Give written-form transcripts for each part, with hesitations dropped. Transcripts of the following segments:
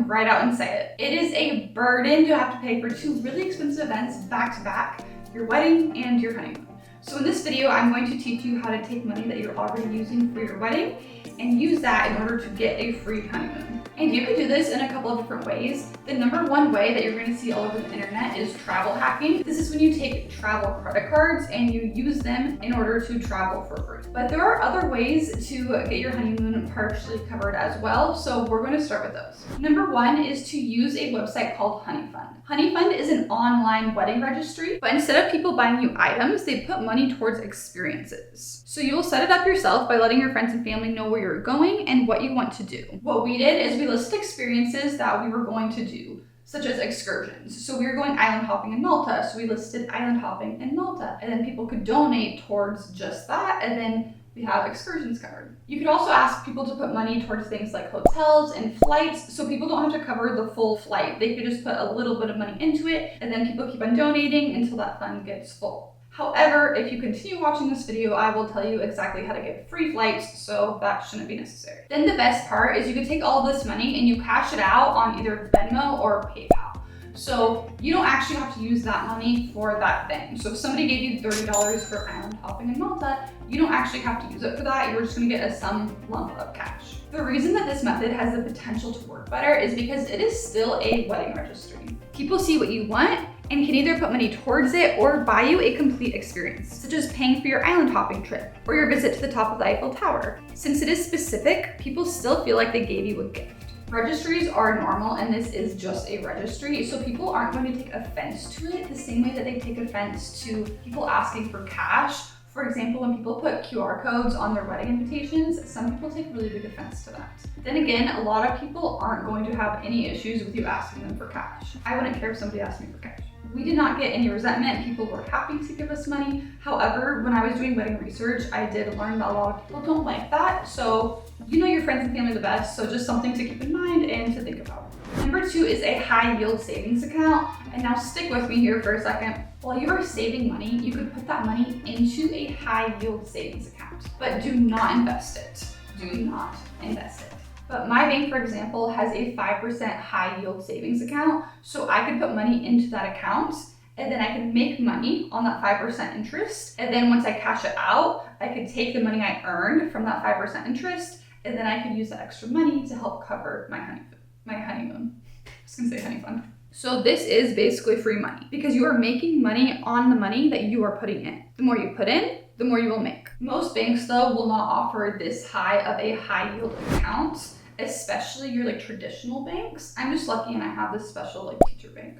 right out and say it. It is a burden to have to pay for 2 really expensive events back to back, your wedding and your honeymoon. So in this video, I'm going to teach you how to take money that you're already using for your wedding and use that in order to get a free honeymoon. And you can do this in a couple of different ways. The number one way that you're going to see all over the internet is travel hacking. This is when you take travel credit cards and you use them in order to travel for free. But there are other ways to get your honeymoon partially covered as well, so we're going to start with those. Number one is to use a website called Honeyfund. Honeyfund is an online wedding registry, but instead of people buying you items, they put money towards experiences. So you will set it up yourself by letting your friends and family know where you're going and what you want to do. What we did is we listed experiences that we were going to do, such as excursions. So we were going island hopping in Malta, so we listed island hopping in Malta, and then people could donate towards just that, and then we have excursions covered. You could also ask people to put money towards things like hotels and flights, so people don't have to cover the full flight. They could just put a little bit of money into it, and then people keep on donating until that fund gets full. However, if you continue watching this video, I will tell you exactly how to get free flights, so that shouldn't be necessary. Then the best part is you can take all this money and you cash it out on either Venmo or PayPal. So you don't actually have to use that money for that thing. So if somebody gave you $30 for island hopping in Malta, you don't actually have to use it for that. You're just gonna get some lump of cash. The reason that this method has the potential to work better is because it is still a wedding registry. People see what you want and can either put money towards it or buy you a complete experience, such as paying for your island hopping trip or your visit to the top of the Eiffel Tower. Since it is specific, people still feel like they gave you a gift. Registries are normal and this is just a registry, so people aren't going to take offense to it the same way that they take offense to people asking for cash. For example, when people put QR codes on their wedding invitations, some people take really big offense to that. Then again, a lot of people aren't going to have any issues with you asking them for cash. I wouldn't care if somebody asked me for cash. We did not get any resentment. People were happy to give us money. However, when I was doing wedding research, I did learn that a lot of people don't like that. So you know your friends and family the best, so just something to keep in mind and to think about. Number two is a high yield savings account. And now stick with me here for a second. While you are saving money, you could put that money into a high yield savings account, but do not invest it. Do not invest it. But my bank, for example, has a 5% high yield savings account. So I could put money into that account and then I could make money on that 5% interest. And then once I cash it out, I could take the money I earned from that 5% interest and then I could use that extra money to help cover my honeymoon. I was gonna say honey fund. So this is basically free money because you are making money on the money that you are putting in. The more you put in, the more you will make. Most banks though will not offer this high of a high yield account, especially your traditional banks. I'm just lucky and I have this special teacher bank.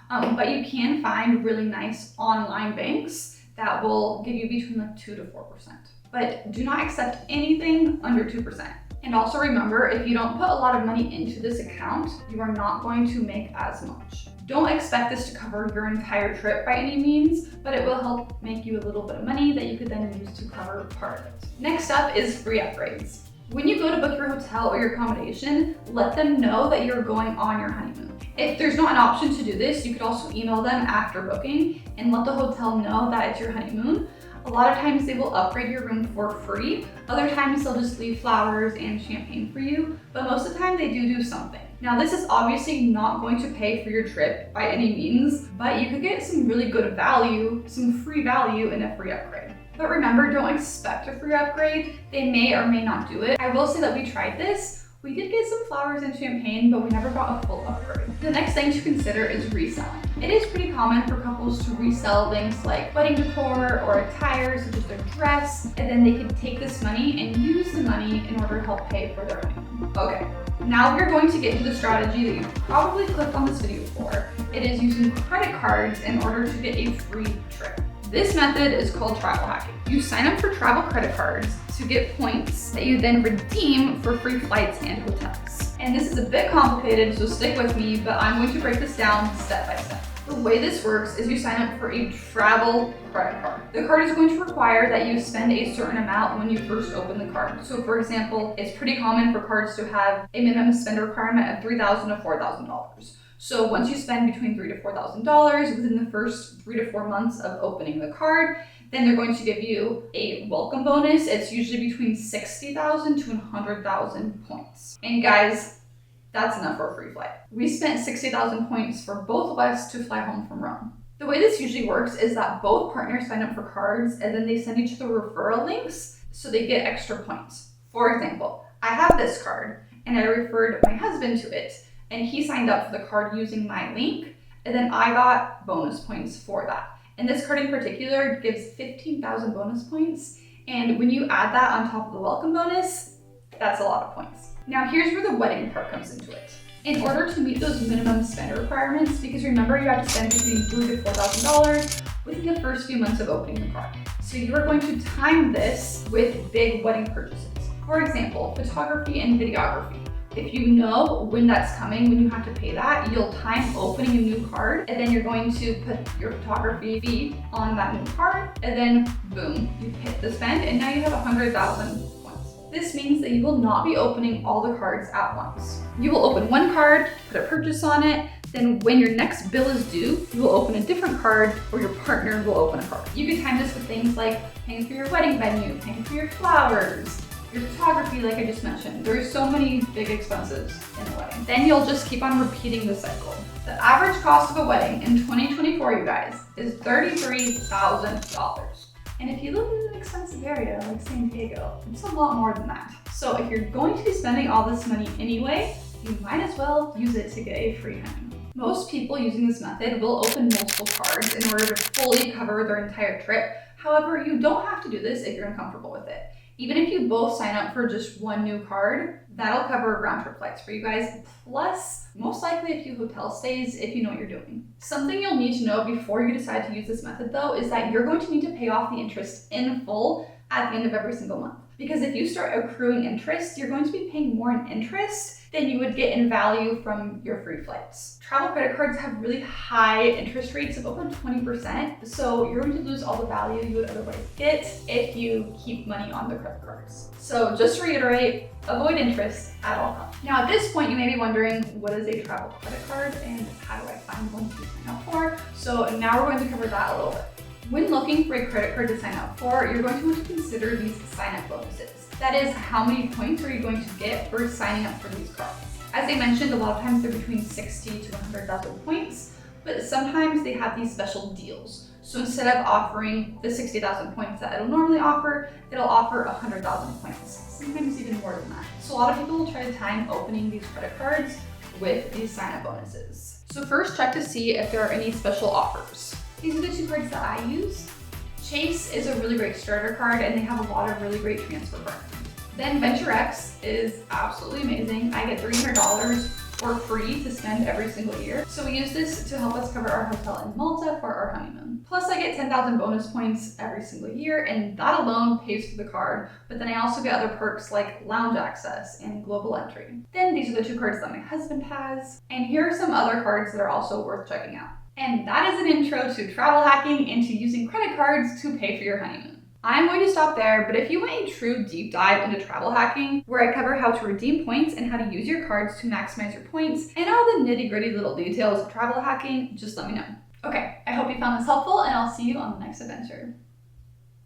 But you can find really nice online banks that will give you between 2 to 4%. But do not accept anything under 2%. And also remember, if you don't put a lot of money into this account, you are not going to make as much. Don't expect this to cover your entire trip by any means, but it will help make you a little bit of money that you could then use to cover part of it. Next up is free upgrades. When you go to book your hotel or your accommodation, let them know that you're going on your honeymoon. If there's not an option to do this, you could also email them after booking and let the hotel know that it's your honeymoon. A lot of times they will upgrade your room for free. Other times they'll just leave flowers and champagne for you, but most of the time they do something. Now this is obviously not going to pay for your trip by any means, but you could get some really good value, some free value in a free upgrade. But remember, don't expect a free upgrade. They may or may not do it. I will say that we tried this. We did get some flowers and champagne, but we never got a full upgrade. The next thing to consider is reselling. It is pretty common for couples to resell things like wedding decor or attire, such as their dress, and then they can take this money and use the money in order to help pay for their honeymoon. Okay, now we're going to get into the strategy that you probably clicked on this video for. It is using credit cards in order to get a free trip. This method is called travel hacking. You sign up for travel credit cards to get points that you then redeem for free flights and hotels. And this is a bit complicated, so stick with me, but I'm going to break this down step by step. The way this works is you sign up for a travel credit card. The card is going to require that you spend a certain amount when you first open the card. So for example, it's pretty common for cards to have a minimum spend requirement of $3,000 to $4,000. So once you spend between $3,000 to $4,000 within the first 3 to 4 months of opening the card, then they're going to give you a welcome bonus. It's usually between 60,000 to 100,000 points. And guys, That's enough for a free flight. We spent 60,000 points for both of us to fly home from Rome. The way this usually works is that both partners sign up for cards and then they send each other referral links so they get extra points. For example, I have this card and I referred my husband to it and he signed up for the card using my link and then I got bonus points for that. And this card in particular gives 15,000 bonus points, and when you add that on top of the welcome bonus, that's a lot of points. Now here's where the wedding part comes into it. In order to meet those minimum spend requirements, because remember you have to spend between $3,000 to $4,000 within the first few months of opening the card. So you are going to time this with big wedding purchases. For example, photography and videography. If you know when that's coming, when you have to pay that, you'll time opening a new card, and then you're going to put your photography fee on that new card, and then boom, you hit the spend, and now you have 100,000 points. This means that you will not be opening all the cards at once. You will open one card, put a purchase on it, then when your next bill is due, you will open a different card, or your partner will open a card. You can time this with things like paying for your wedding venue, paying for your flowers, your photography, like I just mentioned. There's so many big expenses in a wedding. Then you'll just keep on repeating the cycle. The average cost of a wedding in 2024, you guys, is $33,000. And if you live in an expensive area like San Diego, it's a lot more than that. So if you're going to be spending all this money anyway, you might as well use it to get a free honeymoon. Most people using this method will open multiple cards in order to fully cover their entire trip. However, you don't have to do this if you're uncomfortable with it. Even if you both sign up for just one new card, that'll cover round trip flights for you guys, plus most likely a few hotel stays if you know what you're doing. Something you'll need to know before you decide to use this method though is that you're going to need to pay off the interest in full at the end of every single month. Because if you start accruing interest, you're going to be paying more in interest than you would get in value from your free flights. Travel credit cards have really high interest rates of over 20%, so you're going to lose all the value you would otherwise get if you keep money on the credit cards. So just to reiterate, avoid interest at all costs. Now at this point, you may be wondering, what is a travel credit card and how do I find one to sign up for? So now we're going to cover that a little bit. When looking for a credit card to sign up for, you're going to want to consider these sign-up bonuses. That is, how many points are you going to get for signing up for these cards? As I mentioned, a lot of times they're between 60 to 100,000 points, but sometimes they have these special deals. So instead of offering the 60,000 points that it'll normally offer, it'll offer 100,000 points, sometimes even more than that. So a lot of people will try to time opening these credit cards with these sign-up bonuses. So first, check to see if there are any special offers. These are the two cards that I use. Chase is a really great starter card and they have a lot of really great transfer partners. Then VentureX is absolutely amazing. I get $300 for free to spend every single year. So we use this to help us cover our hotel in Malta for our honeymoon. Plus I get 10,000 bonus points every single year and that alone pays for the card. But then I also get other perks like lounge access and global entry. Then these are the two cards that my husband has. And here are some other cards that are also worth checking out. And that is an intro to travel hacking and to using credit cards to pay for your honeymoon. I'm going to stop there, but if you want a true deep dive into travel hacking, where I cover how to redeem points and how to use your cards to maximize your points, and all the nitty-gritty little details of travel hacking, just let me know. Okay, I hope you found this helpful, and I'll see you on the next adventure.